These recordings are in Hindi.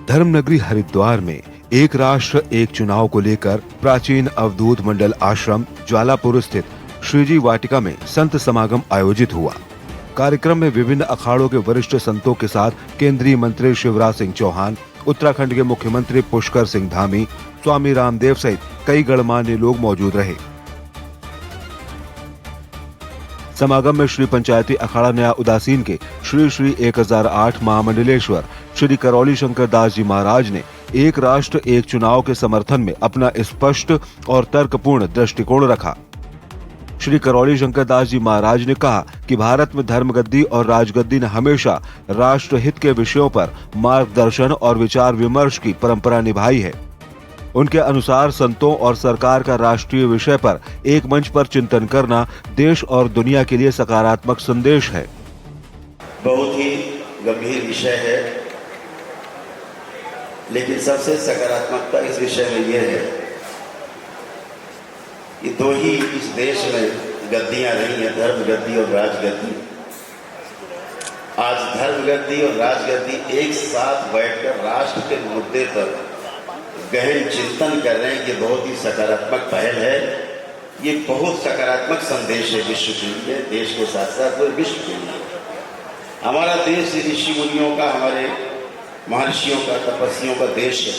धर्मनगरी हरिद्वार में एक राष्ट्र एक चुनाव को लेकर प्राचीन अवधूत मंडल आश्रम ज्वालापुर स्थित श्रीजी वाटिका में संत समागम आयोजित हुआ। कार्यक्रम में विभिन्न अखाड़ों के वरिष्ठ संतों के साथ केंद्रीय मंत्री शिवराज सिंह चौहान, उत्तराखंड के मुख्यमंत्री पुष्कर सिंह धामी, स्वामी रामदेव सहित कई गणमान्य लोग मौजूद रहे। समागम में श्री पंचायती अखाड़ा नया उदासीन के श्री श्री 1008 महामंडलेश्वर श्री करौली शंकर दास जी महाराज ने एक राष्ट्र एक चुनाव के समर्थन में अपना स्पष्ट और तर्कपूर्ण दृष्टिकोण रखा। श्री करौली शंकर दास जी महाराज ने कहा कि भारत में धर्मगद्दी और राजगद्दी ने हमेशा राष्ट्रहित के विषयों पर मार्गदर्शन और विचार विमर्श की परंपरा निभाई है। उनके अनुसार संतों और सरकार का राष्ट्रीय विषय पर एक मंच पर चिंतन करना देश और दुनिया के लिए सकारात्मक संदेश है। बहुत ही गंभीर विषय है, लेकिन सबसे सकारात्मकता इस विषय में यह है कि दो ही इस देश में गद्दियां रही हैं, धर्म गद्दी और राजगद्दी। आज धर्म गद्दी और राजगद्दी एक साथ बैठकर राष्ट्र के मुद्दे पर गहन चिंतन कर रहे हैं। ये बहुत ही सकारात्मक पहल है। ये बहुत सकारात्मक संदेश है विश्व के लिए, देश के साथ साथ पूरे विश्व के लिए। हमारा देश ऋषि मुनियों का, हमारे महर्षियों का, तपस्वियों का देश है।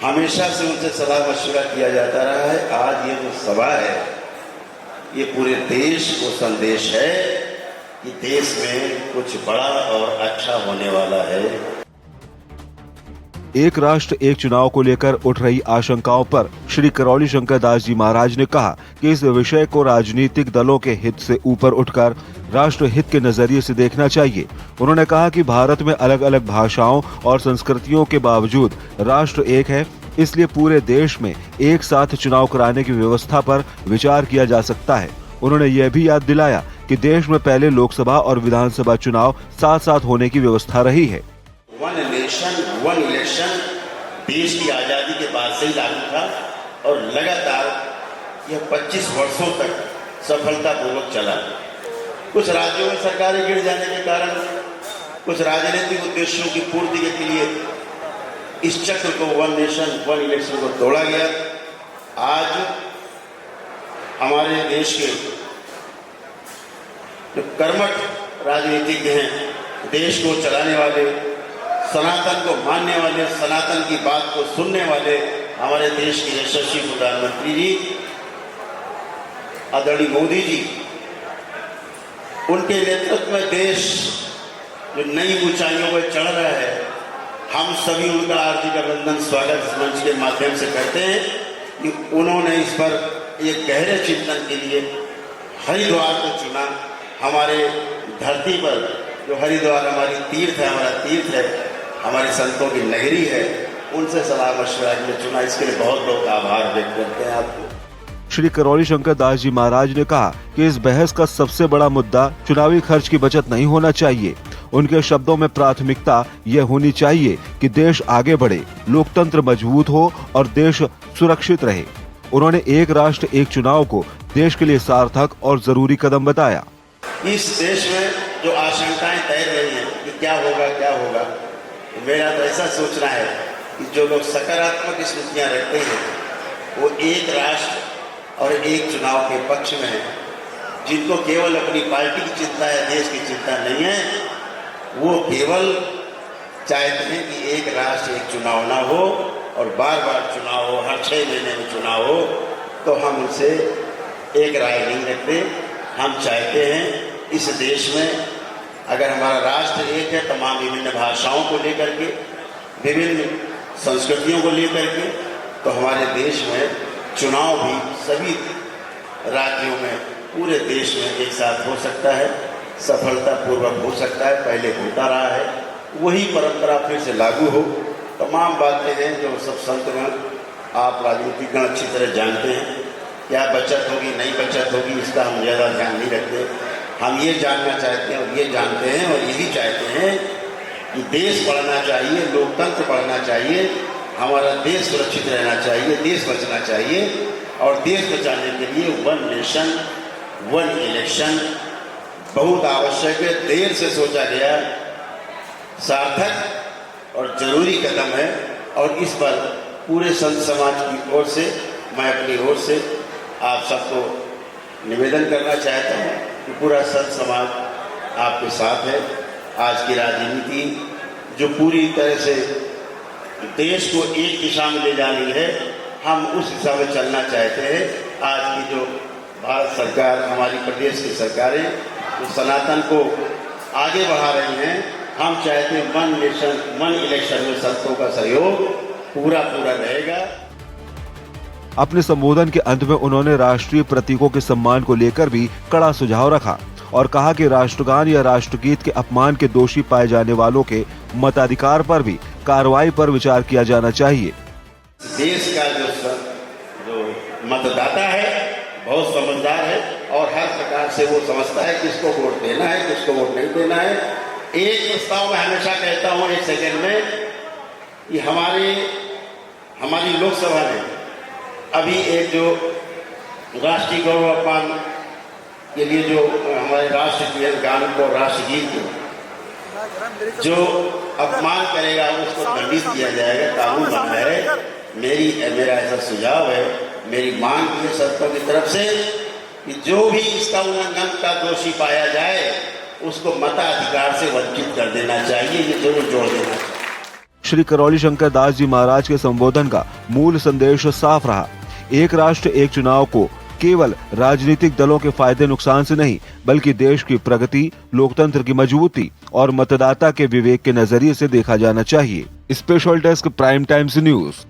हमेशा से उनसे सलाह मशवरा किया जाता रहा है। आज ये जो सभा है, ये पूरे देश को संदेश है कि देश में कुछ बड़ा और अच्छा होने वाला है। एक राष्ट्र एक चुनाव को लेकर उठ रही आशंकाओं पर श्री करौली शंकर दास जी महाराज ने कहा कि इस विषय को राजनीतिक दलों के हित से ऊपर उठकर राष्ट्र हित के नजरिए से देखना चाहिए। उन्होंने कहा कि भारत में अलग अलग भाषाओं और संस्कृतियों के बावजूद राष्ट्र एक है, इसलिए पूरे देश में एक साथ चुनाव कराने की व्यवस्था पर विचार किया जा सकता है। उन्होंने यह भी याद दिलाया कि देश में पहले लोकसभा और विधानसभा चुनाव साथ साथ होने की व्यवस्था रही है। वन नेशन वन इलेक्शन देश की आज़ादी के बाद से ही लागू था और लगातार यह 25 वर्षों तक सफलतापूर्वक चला। कुछ राज्यों में सरकारें गिर जाने के कारण कुछ राजनीतिक उद्देश्यों की पूर्ति के लिए इस चक्र को, वन नेशन वन इलेक्शन को तोड़ा गया। आज हमारे देश के जो कर्मठ राजनीतिज्ञ हैं, देश को चलाने वाले, सनातन को मानने वाले, सनातन की बात को सुनने वाले हमारे देश के यशस्वी प्रधानमंत्री जी आदरणीय मोदी जी, उनके नेतृत्व में देश जो नई ऊंचाइयों पर चढ़ रहा है, हम सभी उनका हार्दिक अभिनंदन स्वागत इस मंच के माध्यम से करते हैं कि उन्होंने इस पर एक गहरे चिंतन के लिए हरिद्वार को चुना। हमारे धरती पर जो हरिद्वार हमारी तीर्थ है, हमारा तीर्थ है, हमारे संतों की नगरी है, उनसे सलाह मशवरा के लिए चुना। इसके लिए बहुत बहुत आभार व्यक्त करते हैं आपको। श्री करौली शंकर दास जी महाराज ने कहा कि इस बहस का सबसे बड़ा मुद्दा चुनावी खर्च की बचत नहीं होना चाहिए। उनके शब्दों में प्राथमिकता यह होनी चाहिए कि देश आगे बढ़े, लोकतंत्र मजबूत हो और देश सुरक्षित रहे। उन्होंने एक राष्ट्र एक चुनाव को देश के लिए सार्थक और जरूरी कदम बताया। इस देश में जो आशंकाएं तैर रही हैं कि क्या होगा, मेरा तो ऐसा सोचना है कि जो लोग सकारात्मक स्थितियाँ रखते हैं वो एक राष्ट्र और एक चुनाव के पक्ष में है। जिनको केवल अपनी पार्टी की चिंता है, देश की चिंता नहीं है, वो केवल चाहते हैं कि एक राष्ट्र एक चुनाव ना हो और बार बार चुनाव हो, हर 6 महीने में चुनाव हो। तो हम उनसे एक राय नहीं रखते। हम चाहते हैं इस देश में अगर हमारा राष्ट्र एक है, तमाम विभिन्न भाषाओं को लेकर के, विभिन्न संस्कृतियों को लेकर के, तो हमारे देश में चुनाव भी सभी राज्यों में, पूरे देश में एक साथ हो सकता है, सफलतापूर्वक हो सकता है। पहले होता रहा है, वही परंपरा फिर से लागू हो। तमाम बातें हैं जो सब संतगण, आप राजनीतिकगण अच्छी तरह जानते हैं। क्या बचत होगी, नहीं बचत होगी, इसका हम ज़्यादा ध्यान नहीं रखते। हम ये जानना चाहते हैं और ये जानते हैं और यही चाहते हैं कि देश बढ़ना चाहिए, लोकतंत्र बढ़ना चाहिए, हमारा देश सुरक्षित रहना चाहिए, देश बचना चाहिए। और देश बचाने के लिए वन नेशन वन इलेक्शन बहुत आवश्यक है। देर से सोचा गया, सार्थक और जरूरी कदम है और इस पर पूरे संत समाज की ओर से मैं अपनी ओर से आप सबको निवेदन करना चाहता हूँ कि पूरा संत समाज आपके साथ है। आज की राजनीति जो पूरी तरह से देश को एक दिशा में ले जानी है, हम उस दिशा में चलना चाहते हैं। आज की जो भारत सरकार, हमारी प्रदेश की सरकारें जो सनातन को आगे बढ़ा रही हैं, हम चाहते हैं वन नेशन वन इलेक्शन में संतों का सहयोग पूरा रहेगा। अपने संबोधन के अंत में उन्होंने राष्ट्रीय प्रतीकों के सम्मान को लेकर भी कड़ा सुझाव रखा और कहा कि राष्ट्रगान या राष्ट्रगीत के अपमान के दोषी पाए जाने वालों के मताधिकार पर भी कार्रवाई पर विचार किया जाना चाहिए। देश का जो मतदाता है बहुत समझदार है और हर प्रकार से वो समझता है किसको वोट देना है, किसको वोट नहीं देना है। एक प्रस्ताव मैं हमेशा कहता हूँ एक सेकंड में कि हमारी लोकसभा ने अभी एक जो राष्ट्रीय गौरव अपमान के लिए जो हमारे राष्ट्रीय गान को राष्ट्रगीत को जो अपमान करेगा उसको दंडित किया जाएगा, कानून बना है। मेरा ऐसा सुझाव है, मेरी मांग है संतों की तरफ से कि जो भी इसका उल्लंघन का दोषी पाया जाए उसको मताधिकार से वंचित कर देना चाहिए, ये जरूर जोड़ देना चाहिए। श्री करौली शंकर दास जी महाराज के संबोधन का मूल संदेश साफ रहा। एक राष्ट्र एक चुनाव को केवल राजनीतिक दलों के फायदे नुकसान से नहीं बल्कि देश की प्रगति, लोकतंत्र की मजबूती और मतदाता के विवेक के नजरिए से देखा जाना चाहिए। Special desk, prime times news.